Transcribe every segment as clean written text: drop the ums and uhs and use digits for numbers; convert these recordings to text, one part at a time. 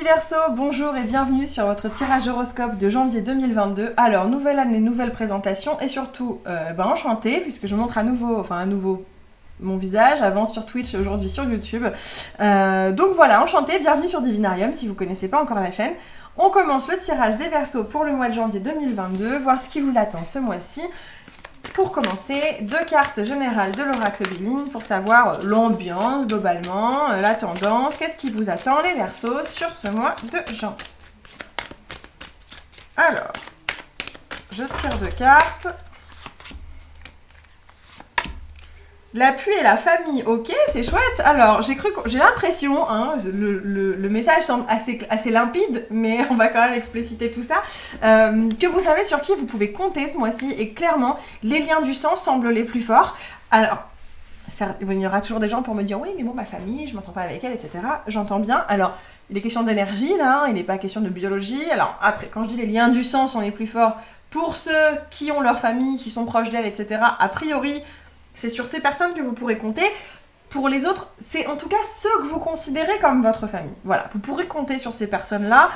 Verseau, bonjour et bienvenue sur votre tirage horoscope de janvier 2022. Alors, nouvelle année, nouvelle présentation et surtout, enchantée puisque je montre à nouveau mon visage, avant sur Twitch et aujourd'hui sur YouTube. Donc voilà, enchantée, bienvenue sur Divinarium si vous ne connaissez pas encore la chaîne. On commence le tirage des Verseaux pour le mois de janvier 2022, voir ce qui vous attend ce mois-ci. Pour commencer, 2 cartes générales de l'oracle Béline pour savoir l'ambiance globalement, la tendance, qu'est-ce qui vous attend les Verseaux sur ce mois de janvier. Alors, je tire 2 cartes. L'appui et la famille, ok, c'est chouette. Alors, j'ai l'impression, le message semble assez limpide, mais on va quand même expliciter tout ça, que vous savez sur qui vous pouvez compter ce mois-ci, et clairement, les liens du sang semblent les plus forts. Alors, il y aura toujours des gens pour me dire, oui, mais bon, ma famille, je m'entends pas avec elle, etc. J'entends bien. Alors, il est question d'énergie, là, il n'est pas question de biologie. Alors, après, quand je dis les liens du sang sont les plus forts, pour ceux qui ont leur famille, qui sont proches d'elle, etc., a priori, c'est sur ces personnes que vous pourrez compter. Pour les autres, c'est en tout cas ceux que vous considérez comme votre famille. Voilà, vous pourrez compter sur ces personnes-là.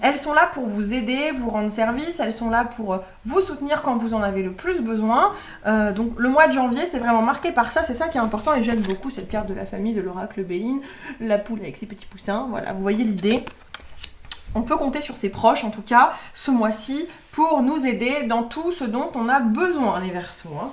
Elles sont là pour vous aider, vous rendre service. Elles sont là pour vous soutenir quand vous en avez le plus besoin. Donc le mois de janvier, c'est vraiment marqué par ça. C'est ça qui est important et j'aime beaucoup cette carte de la famille de l'oracle Béline. La poule avec ses petits poussins. Voilà, vous voyez l'idée. On peut compter sur ses proches, en tout cas, ce mois-ci, pour nous aider dans tout ce dont on a besoin, les Verseaux.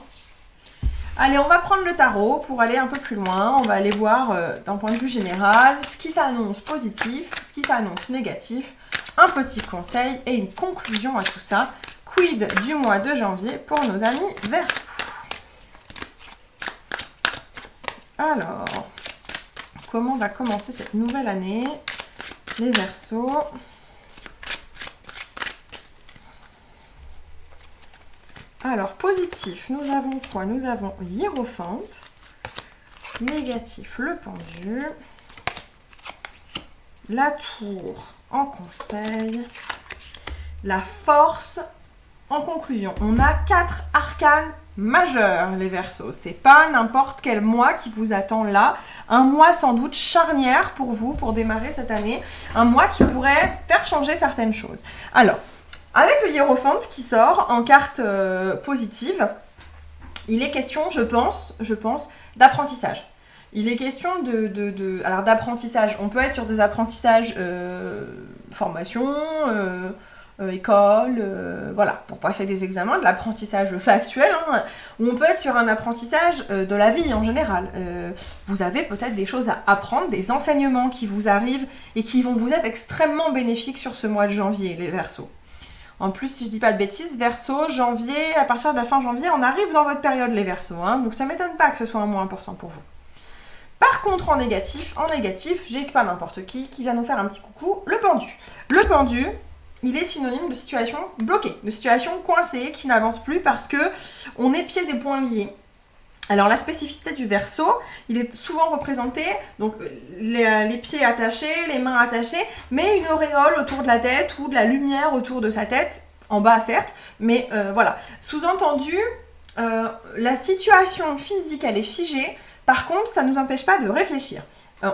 Allez, on va prendre le tarot pour aller un peu plus loin. On va aller voir d'un point de vue général ce qui s'annonce positif, ce qui s'annonce négatif, un petit conseil et une conclusion à tout ça. Quid du mois de janvier pour nos amis Verseaux. Alors, comment va commencer cette nouvelle année, les Verseaux? Alors, positif, nous avons quoi? Nous avons Hiérophante. Négatif, le pendu. La tour en conseil. La force en conclusion. On a 4 arcanes majeurs, les Verseaux. C'est pas n'importe quel mois qui vous attend là. Un mois sans doute charnière pour vous, pour démarrer cette année. Un mois qui pourrait faire changer certaines choses. Alors, avec le Hiérophante qui sort en carte positive, il est question, je pense, d'apprentissage. Il est question alors d'apprentissage, on peut être sur des apprentissages formation, école, voilà, pour passer des examens, de l'apprentissage factuel, ou on peut être sur un apprentissage de la vie en général. Vous avez peut-être des choses à apprendre, des enseignements qui vous arrivent et qui vont vous être extrêmement bénéfiques sur ce mois de janvier, les Verseaux. En plus, si je dis pas de bêtises, Verseau, janvier, à partir de la fin janvier, on arrive dans votre période, les Verseaux. Donc ça m'étonne pas que ce soit un mois important pour vous. Par contre, en négatif, j'ai pas n'importe qui vient nous faire un petit coucou, le pendu. Le pendu, il est synonyme de situation bloquée, de situation coincée, qui n'avance plus parce que on est pieds et poings liés. Alors la spécificité du Verseau, il est souvent représenté, donc les pieds attachés, les mains attachées, mais une auréole autour de la tête ou de la lumière autour de sa tête, en bas certes, mais voilà. Sous-entendu, la situation physique, elle est figée, par contre, ça ne nous empêche pas de réfléchir.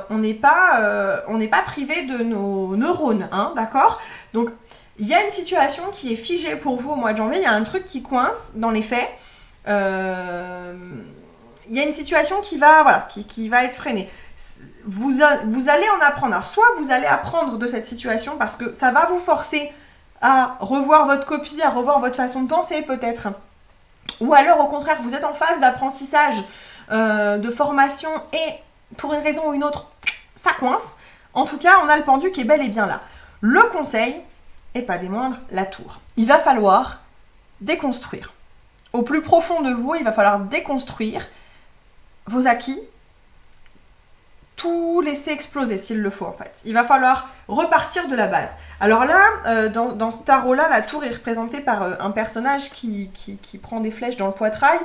On n'est pas privé de nos neurones, d'accord? Donc, il y a une situation qui est figée pour vous au mois de janvier, il y a un truc qui coince dans les faits, il y a une situation qui va être freinée. Vous allez en apprendre. Alors, soit vous allez apprendre de cette situation parce que ça va vous forcer à revoir votre copie, à revoir votre façon de penser peut-être. Ou alors, au contraire, vous êtes en phase d'apprentissage, de formation et pour une raison ou une autre, ça coince. En tout cas, on a le pendu qui est bel et bien là. Le conseil, et pas des moindres, la tour. Il va falloir déconstruire. Au plus profond de vous, il va falloir déconstruire vos acquis, tout laisser exploser s'il le faut en fait. Il va falloir repartir de la base. Alors là, dans ce tarot-là, la tour est représentée par un personnage qui prend des flèches dans le poitrail,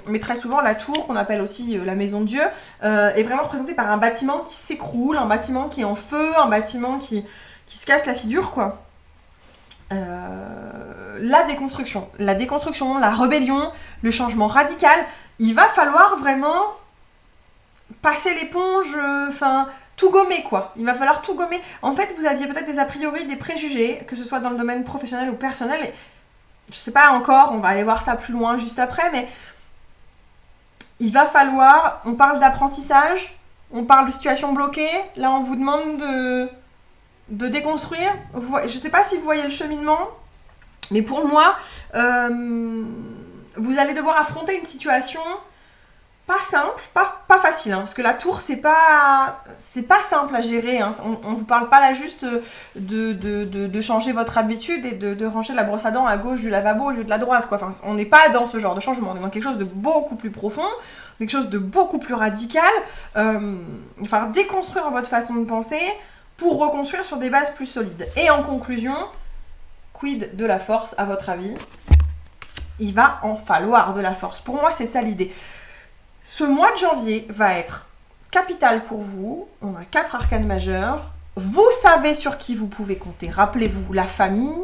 mais très souvent la tour, qu'on appelle aussi la maison de Dieu, est vraiment représentée par un bâtiment qui s'écroule, un bâtiment qui est en feu, un bâtiment qui se casse la figure, quoi. La déconstruction, la rébellion, le changement radical, il va falloir vraiment passer l'éponge, tout gommer, quoi. Il va falloir tout gommer. En fait, vous aviez peut-être des a priori, des préjugés, que ce soit dans le domaine professionnel ou personnel. Et je sais pas encore, on va aller voir ça plus loin juste après, mais il va falloir, on parle d'apprentissage, on parle de situation bloquée, là on vous demande de déconstruire. Je sais pas si vous voyez le cheminement, mais pour moi, vous allez devoir affronter une situation pas simple, pas facile, hein, parce que la tour, c'est pas simple à gérer. Hein. On vous parle pas là juste de changer votre habitude et de ranger la brosse à dents à gauche du lavabo au lieu de la droite, quoi. Enfin, on n'est pas dans ce genre de changement, on est dans quelque chose de beaucoup plus profond, quelque chose de beaucoup plus radical. Il va falloir déconstruire votre façon de penser pour reconstruire sur des bases plus solides. Et en conclusion, quid de la force, à votre avis? Il va en falloir de la force. Pour moi, c'est ça l'idée. Ce mois de janvier va être capital pour vous. On a 4 arcanes majeurs. Vous savez sur qui vous pouvez compter. Rappelez-vous, la famille,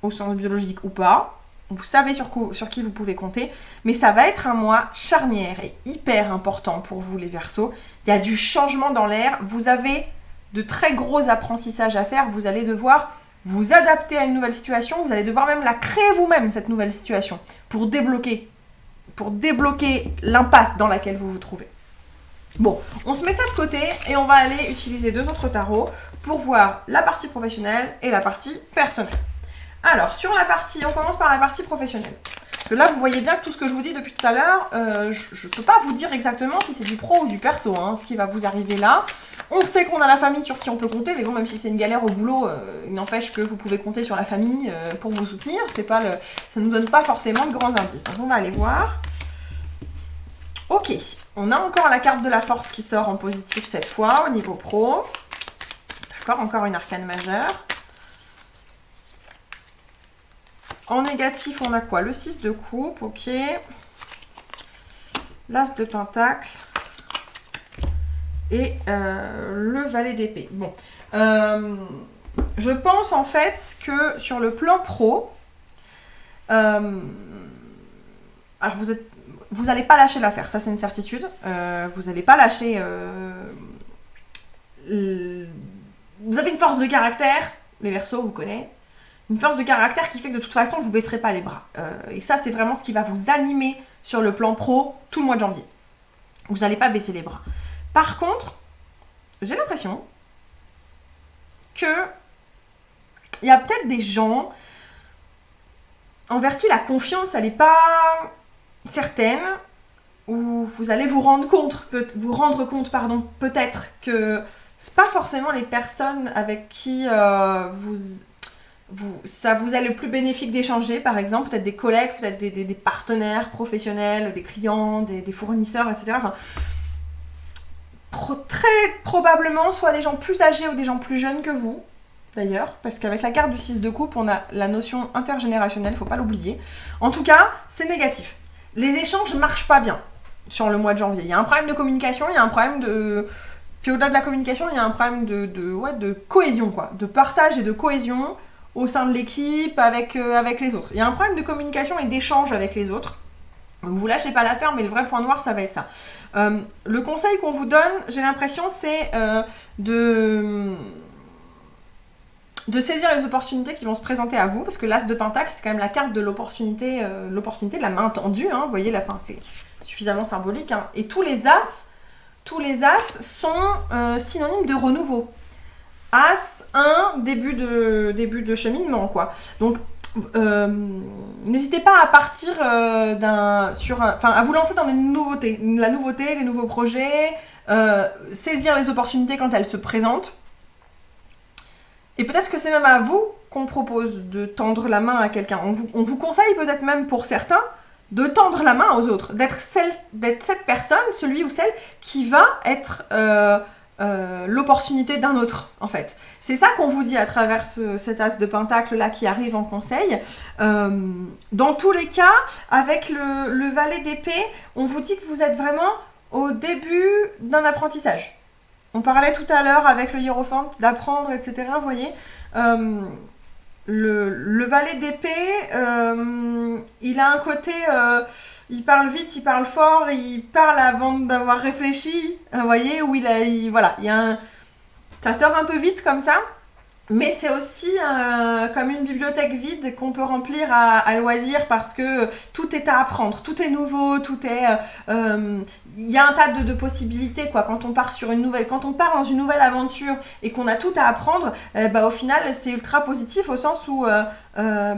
au sens biologique ou pas. Vous savez sur qui vous pouvez compter. Mais ça va être un mois charnière et hyper important pour vous, les Verseaux. Il y a du changement dans l'air. Vous avez de très gros apprentissages à faire. Vous allez devoir vous adapter à une nouvelle situation. Vous allez devoir même la créer vous-même, cette nouvelle situation, pour débloquer l'impasse dans laquelle vous vous trouvez. Bon, on se met ça de côté et on va aller utiliser 2 autres tarots pour voir la partie professionnelle et la partie personnelle. Alors, on commence par la partie professionnelle. Parce que là, vous voyez bien que tout ce que je vous dis depuis tout à l'heure, je ne peux pas vous dire exactement si c'est du pro ou du perso, hein, ce qui va vous arriver là. On sait qu'on a la famille sur qui on peut compter, mais bon, même si c'est une galère au boulot, il n'empêche que vous pouvez compter sur la famille pour vous soutenir. Ça ne nous donne pas forcément de grands indices. Donc, on va aller voir. Ok, on a encore la carte de la force qui sort en positif cette fois, au niveau pro. D'accord, encore une arcane majeure. En négatif, on a quoi? Le 6 de coupe, ok. L'as de pentacle. Et le valet d'épée. Bon, je pense en fait que sur le plan pro, alors vous n'allez pas lâcher l'affaire, ça c'est une certitude. Vous n'allez pas lâcher... Vous avez une force de caractère, les Verseaux, vous connaissez. Une force de caractère qui fait que de toute façon, vous ne baisserez pas les bras. Et ça, c'est vraiment ce qui va vous animer sur le plan pro tout le mois de janvier. Vous n'allez pas baisser les bras. Par contre, j'ai l'impression que il y a peut-être des gens envers qui la confiance, elle n'est pas certaine, ou vous allez vous rendre compte, peut-être que c'est pas forcément les personnes avec qui ça vous est le plus bénéfique d'échanger, par exemple, peut-être des collègues, peut-être des partenaires professionnels, des clients, des fournisseurs, etc. Enfin, très probablement soit des gens plus âgés ou des gens plus jeunes que vous, d'ailleurs, parce qu'avec la carte du 6 de coupe, on a la notion intergénérationnelle, faut pas l'oublier. En tout cas, c'est négatif. Les échanges ne marchent pas bien sur le mois de janvier. Il y a un problème de communication, il y a un problème de... Puis au-delà de la communication, il y a un problème de cohésion, quoi, de partage et de cohésion au sein de l'équipe, avec les autres. Il y a un problème de communication et d'échange avec les autres. Vous lâchez pas l'affaire, mais le vrai point noir, ça va être ça. Le conseil qu'on vous donne, j'ai l'impression, c'est de saisir les opportunités qui vont se présenter à vous, parce que l'as de pentacle, c'est quand même la carte de l'opportunité de la main tendue, hein, vous voyez, la fin, c'est suffisamment symbolique, hein. Et tous les as sont synonymes de renouveau. As, début de cheminement, quoi. Donc, n'hésitez pas à partir à vous lancer dans la nouveauté, les nouveaux projets, saisir les opportunités quand elles se présentent. Et peut-être que c'est même à vous qu'on propose de tendre la main à quelqu'un. On vous conseille peut-être même pour certains de tendre la main aux autres, d'être cette personne, celui ou celle qui va être l'opportunité d'un autre, en fait. C'est ça qu'on vous dit à travers cet as de pentacle là qui arrive en conseil. Dans tous les cas, avec le valet d'épée, on vous dit que vous êtes vraiment au début d'un apprentissage. On parlait tout à l'heure avec le hiérophante d'apprendre, etc. Vous voyez, le valet d'épée, il a un côté il parle vite, il parle fort, il parle avant d'avoir réfléchi, vous voyez, où voilà, il y a ça sort un peu vite comme ça. Mais c'est aussi comme une bibliothèque vide qu'on peut remplir à loisir parce que tout est à apprendre, tout est nouveau, tout est... Il y a un tas de possibilités, quoi. Quand on part dans une nouvelle aventure et qu'on a tout à apprendre, au final, c'est ultra positif au sens où,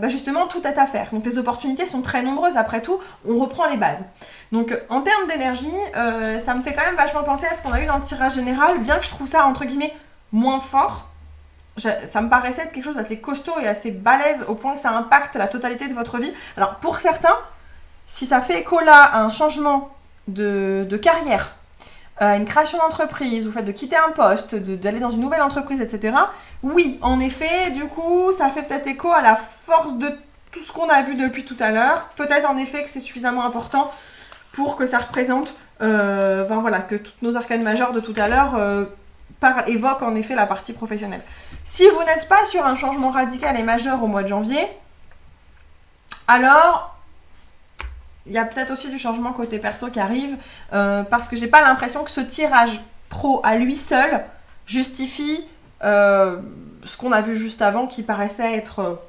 justement, tout est à faire. Donc les opportunités sont très nombreuses. Après tout, on reprend les bases. Donc en termes d'énergie, ça me fait quand même vachement penser à ce qu'on a eu dans le tirage général, bien que je trouve ça, entre guillemets, moins fort. Ça me paraissait être quelque chose d'assez costaud et assez balèze au point que ça impacte la totalité de votre vie. Alors pour certains, si ça fait écho là à un changement de carrière, une création d'entreprise, ou fait de quitter un poste, d'aller dans une nouvelle entreprise, etc. Oui, en effet, du coup, ça fait peut-être écho à la force de tout ce qu'on a vu depuis tout à l'heure. Peut-être en effet que c'est suffisamment important pour que ça représente, que toutes nos arcanes majeures de tout à l'heure évoquent en effet la partie professionnelle. Si vous n'êtes pas sur un changement radical et majeur au mois de janvier, alors il y a peut-être aussi du changement côté perso qui arrive, parce que j'ai pas l'impression que ce tirage pro à lui seul justifie ce qu'on a vu juste avant qui paraissait être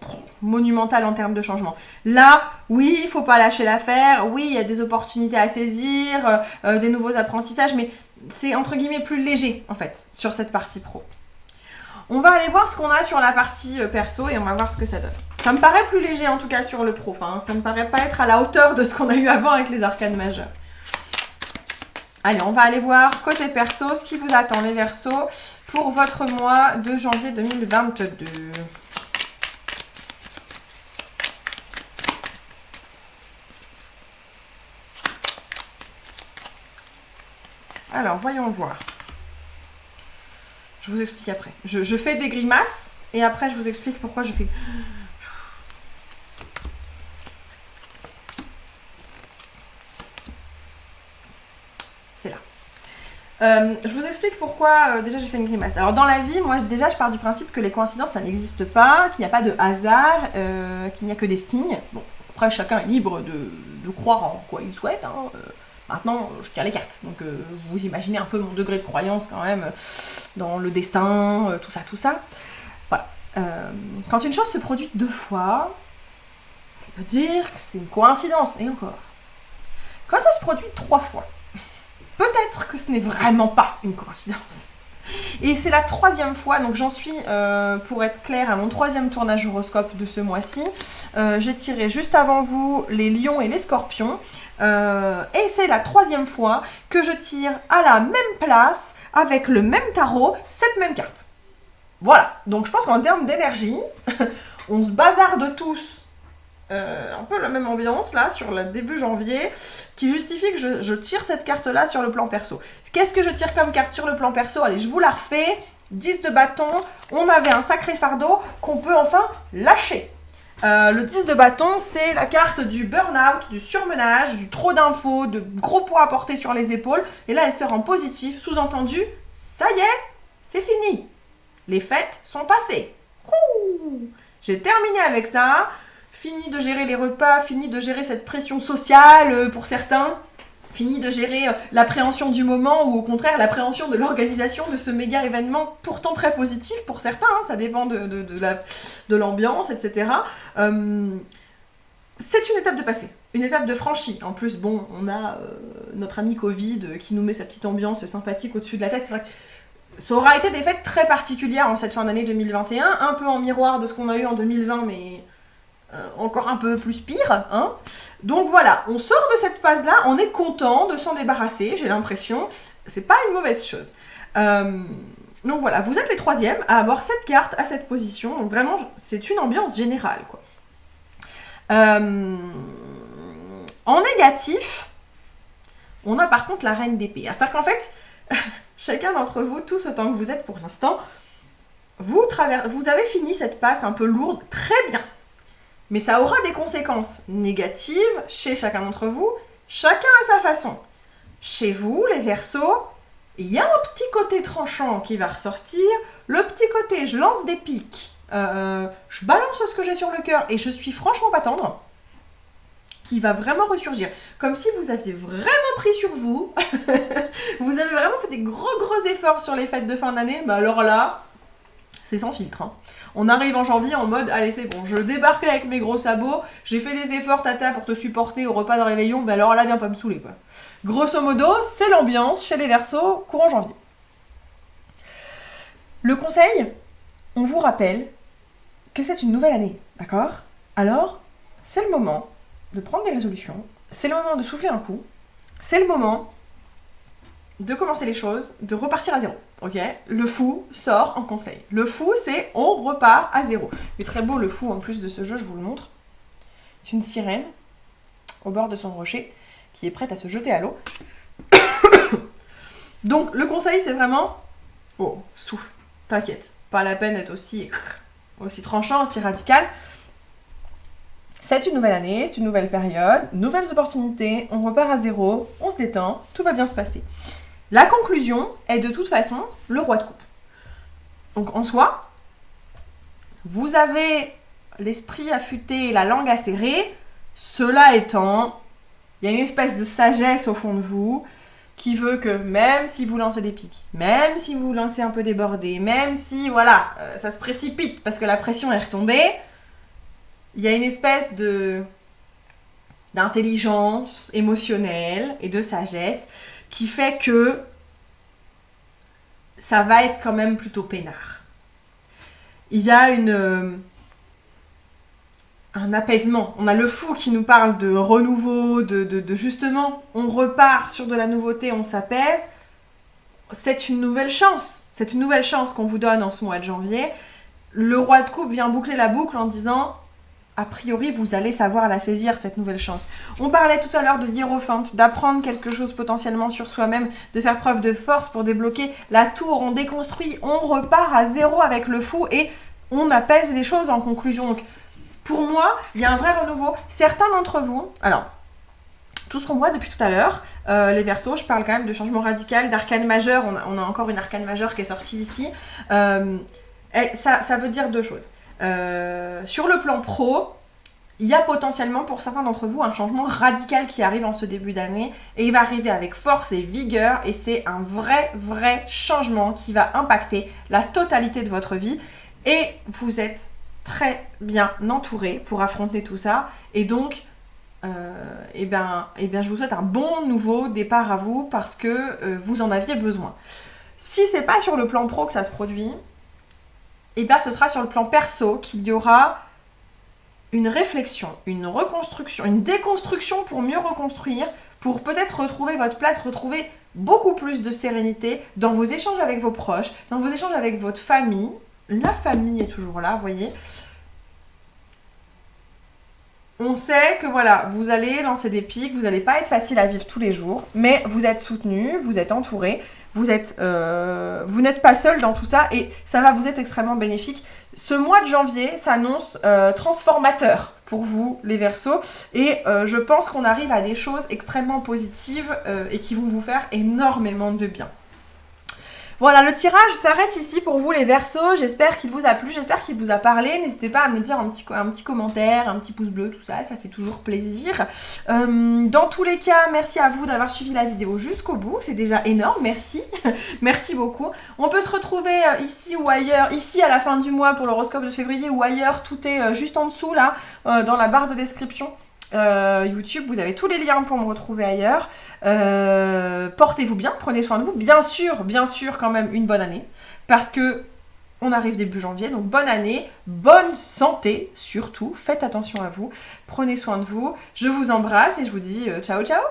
monumental en termes de changement. Là, oui, il faut pas lâcher l'affaire, oui, il y a des opportunités à saisir, des nouveaux apprentissages, mais c'est entre guillemets plus léger en fait sur cette partie pro. On va aller voir ce qu'on a sur la partie perso et on va voir ce que ça donne. Ça me paraît plus léger en tout cas sur le pro, ça me paraît pas être à la hauteur de ce qu'on a eu avant avec les arcanes majeures. Allez, on va aller voir côté perso ce qui vous attend les Verseaux pour votre mois de janvier 2022. Alors, voyons voir. Je vous explique après. Je fais des grimaces et après je vous explique pourquoi je fais... C'est là. Je vous explique pourquoi déjà j'ai fait une grimace. Alors dans la vie, moi déjà je pars du principe que les coïncidences ça n'existe pas, qu'il n'y a pas de hasard, qu'il n'y a que des signes. Bon, après chacun est libre de croire en quoi il souhaite. Maintenant, je tire les cartes, donc vous imaginez un peu mon degré de croyance quand même dans le destin, tout ça. Voilà. Quand une chose se produit 2 fois, on peut dire que c'est une coïncidence, et encore. Quand ça se produit 3 fois, peut-être que ce n'est vraiment pas une coïncidence. Et c'est la 3e fois, donc j'en suis, pour être clair, à mon 3e tournage horoscope de ce mois-ci. J'ai tiré juste avant vous les lions et les scorpions. Et c'est la 3e fois que je tire à la même place, avec le même tarot, cette même carte. Voilà, donc je pense qu'en termes d'énergie, on se bazarde tous un peu la même ambiance là sur le début janvier qui justifie que je tire cette carte là sur le plan perso. Qu'est-ce que je tire comme carte sur le plan perso? Allez, je vous la refais. 10 de bâton, on avait un sacré fardeau qu'on peut enfin lâcher. Le 10 de bâton, c'est la carte du burn-out, du surmenage, du trop d'infos, de gros poids à porter sur les épaules. Et là, elle sort en positif, sous-entendu, ça y est, c'est fini. Les fêtes sont passées. J'ai terminé avec ça. Fini de gérer les repas, fini de gérer cette pression sociale pour certains, fini de gérer l'appréhension du moment ou au contraire l'appréhension de l'organisation de ce méga événement pourtant très positif pour certains, ça dépend de l'ambiance, etc. C'est une étape de passé, une étape de franchie. En plus, bon, on a notre ami Covid qui nous met sa petite ambiance sympathique au-dessus de la tête. C'est vrai que ça aura été des fêtes très particulières en cette fin d'année 2021, un peu en miroir de ce qu'on a eu en 2020, mais... encore un peu plus pire, hein. Donc voilà, on sort de cette phase-là, on est content de s'en débarrasser, j'ai l'impression. C'est pas une mauvaise chose. Donc voilà, vous êtes les 3e à avoir cette carte à cette position. Donc vraiment, c'est une ambiance générale, quoi. En négatif, on a par contre la reine d'épée. C'est-à-dire qu'en fait, chacun d'entre vous, tous autant que vous êtes pour l'instant, vous avez fini cette passe un peu lourde, très bien. Mais ça aura des conséquences négatives chez chacun d'entre vous, chacun à sa façon. Chez vous, les Verseaux, il y a un petit côté tranchant qui va ressortir, le petit côté je lance des pics, je balance ce que j'ai sur le cœur et je suis franchement pas tendre, qui va vraiment ressurgir. Comme si vous aviez vraiment pris sur vous, vous avez vraiment fait des gros efforts sur les fêtes de fin d'année, bah alors là, c'est sans filtre. Hein. On arrive en janvier en mode, allez c'est bon, je débarque là avec mes gros sabots, j'ai fait des efforts tata pour te supporter au repas de réveillon, bah alors là viens pas me saouler quoi. Grosso modo, c'est l'ambiance chez les Verseaux courant janvier. Le conseil, on vous rappelle que c'est une nouvelle année, d'accord ? Alors, c'est le moment de prendre des résolutions, c'est le moment de souffler un coup, c'est le moment de commencer les choses, de repartir à zéro, ok ? Le fou sort en conseil. Le fou, c'est on repart à zéro. Il est très beau le fou en plus de ce jeu, je vous le montre. C'est une sirène au bord de son rocher qui est prête à se jeter à l'eau. Donc le conseil, c'est vraiment... Oh, souffle, t'inquiète. Pas la peine d'être aussi tranchant, aussi radical. C'est une nouvelle année, c'est une nouvelle période, nouvelles opportunités, on repart à zéro, on se détend, tout va bien se passer. La conclusion est de toute façon le roi de coupe. Donc en soi, vous avez l'esprit affûté, la langue acérée, cela étant, il y a une espèce de sagesse au fond de vous qui veut que même si vous lancez des pics, même si vous lancez un peu débordé, même si voilà, ça se précipite parce que la pression est retombée, il y a une espèce d'intelligence émotionnelle et de sagesse qui fait que ça va être quand même plutôt peinard. Il y a un apaisement. On a le fou qui nous parle de renouveau, de justement, on repart sur de la nouveauté, on s'apaise. C'est une nouvelle chance. C'est une nouvelle chance qu'on vous donne en ce mois de janvier. Le roi de coupe vient boucler la boucle en disant... A priori, vous allez savoir la saisir, cette nouvelle chance. On parlait tout à l'heure de hiérophante, d'apprendre quelque chose potentiellement sur soi-même, de faire preuve de force pour débloquer la tour. On déconstruit, on repart à zéro avec le fou et on apaise les choses en conclusion. Donc, pour moi, il y a un vrai renouveau. Certains d'entre vous... Alors, tout ce qu'on voit depuis tout à l'heure, les Verseaux, je parle quand même de changement radical, d'arcane majeur. On a encore une arcane majeure qui est sortie ici. Ça veut dire deux choses. Sur le plan pro, il y a potentiellement pour certains d'entre vous un changement radical qui arrive en ce début d'année et il va arriver avec force et vigueur et c'est un vrai changement qui va impacter la totalité de votre vie et vous êtes très bien entouré pour affronter tout ça et donc je vous souhaite un bon nouveau départ à vous parce que vous en aviez besoin. Si c'est pas sur le plan pro que ça se produit, et bien ce sera sur le plan perso qu'il y aura une réflexion, une reconstruction, une déconstruction pour mieux reconstruire, pour peut-être retrouver votre place, retrouver beaucoup plus de sérénité dans vos échanges avec vos proches, dans vos échanges avec votre famille. La famille est toujours là, vous voyez. On sait que voilà, vous allez lancer des pics, vous n'allez pas être facile à vivre tous les jours, mais vous êtes soutenu, vous êtes entouré. Vous n'êtes pas seul dans tout ça et ça va vous être extrêmement bénéfique. Ce mois de janvier s'annonce transformateur pour vous les Verseaux et je pense qu'on arrive à des choses extrêmement positives et qui vont vous faire énormément de bien. Voilà, le tirage s'arrête ici pour vous les Verseaux. J'espère qu'il vous a plu, j'espère qu'il vous a parlé. N'hésitez pas à me dire un petit commentaire, un petit pouce bleu, tout ça, ça fait toujours plaisir. Dans tous les cas, merci à vous d'avoir suivi la vidéo jusqu'au bout. C'est déjà énorme, merci. Merci beaucoup. On peut se retrouver ici ou ailleurs, ici à la fin du mois pour l'horoscope de février ou ailleurs. Tout est juste en dessous là, dans la barre de description. YouTube, vous avez tous les liens pour me retrouver ailleurs. Portez-vous bien, prenez soin de vous. Bien sûr, quand même une bonne année. Parce que on arrive début janvier, donc bonne année, bonne santé surtout. Faites attention à vous, prenez soin de vous. Je vous embrasse et je vous dis ciao ciao.